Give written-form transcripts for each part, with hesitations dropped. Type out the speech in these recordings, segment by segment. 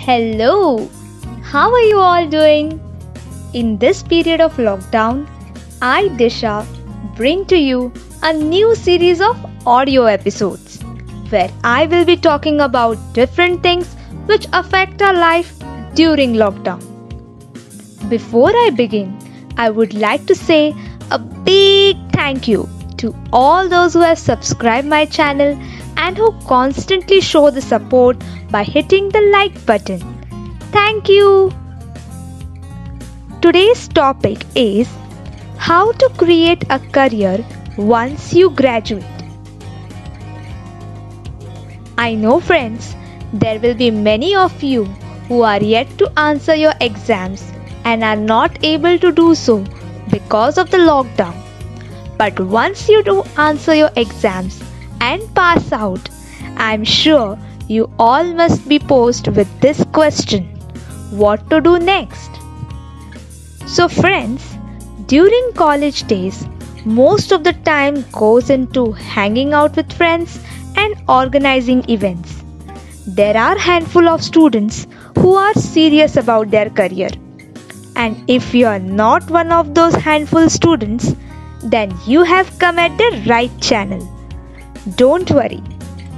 Hello! How are you all doing? In this period of lockdown, I, Disha, bring to you a new series of audio episodes where I will be talking about different things which affect our life during lockdown. Before I begin, I would like to say a big thank you to all those who have subscribed my channel and who constantly show the support by hitting the like button. Thank you. Today's topic is how to create a career once you graduate. I know, friends, there will be many of you who are yet to answer your exams and are not able to do so because of the lockdown. But once you do answer your exams and pass out, I am sure you all must be posed with this question: what to do next? So friends, during college days, most of the time goes into hanging out with friends and organizing events. There are a handful of students who are serious about their career. And if you are not one of those handful students, then you have come at the right channel. Don't worry,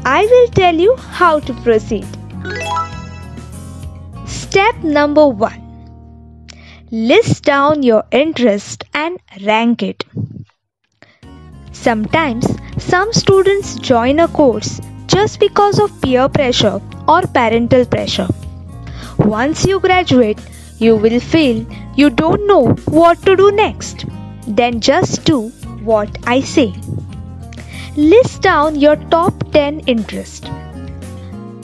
I will tell you how to proceed. Step number 1. List down your interest and rank it. Sometimes some students join a course just because of peer pressure or parental pressure. Once you graduate, you will feel you don't know what to do next. Then just do what I say. List down your top 10 interests.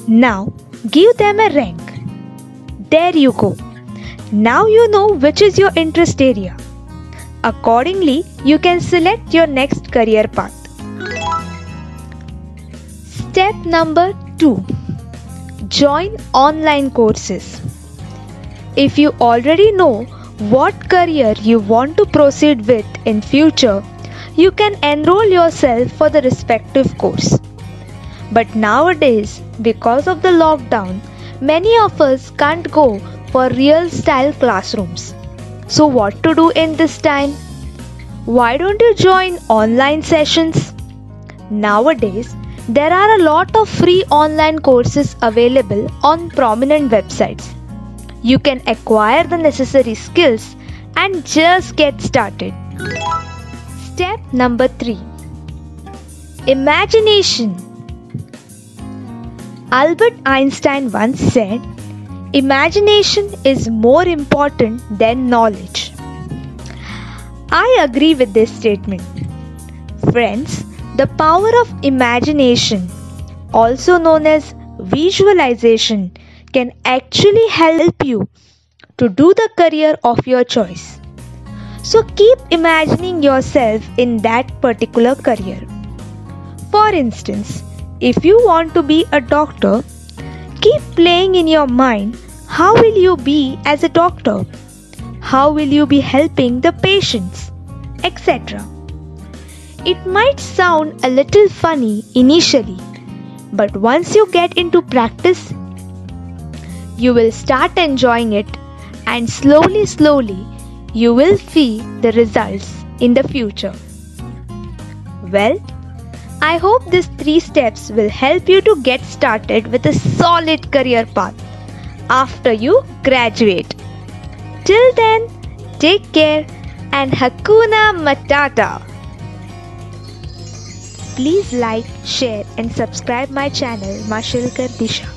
Now give them a rank. There you go. Now you know which is your interest area. Accordingly, you can select your next career path. Step number 2. Join online courses. If you already know what career you want to proceed with in future, you can enroll yourself for the respective course. But nowadays, because of the lockdown, many of us can't go for real style classrooms. So what to do in this time? Why don't you join online sessions? Nowadays, there are a lot of free online courses available on prominent websites. You can acquire the necessary skills and just get started. Step number 3. Imagination. Albert Einstein once said, "Imagination is more important than knowledge." I agree with this statement. Friends, the power of imagination, also known as visualization, can actually help you to do the career of your choice. So keep imagining yourself in that particular career. For instance, if you want to be a doctor, keep playing in your mind how will you be as a doctor, how will you be helping the patients, etc. It might sound a little funny initially, but once you get into practice, you will start enjoying it, and slowly you will see the results in the future. Well, I hope these 3 steps will help you to get started with a solid career path after you graduate. Till then, take care and Hakuna Matata. Please like, share and subscribe my channel Mashilkar Disha.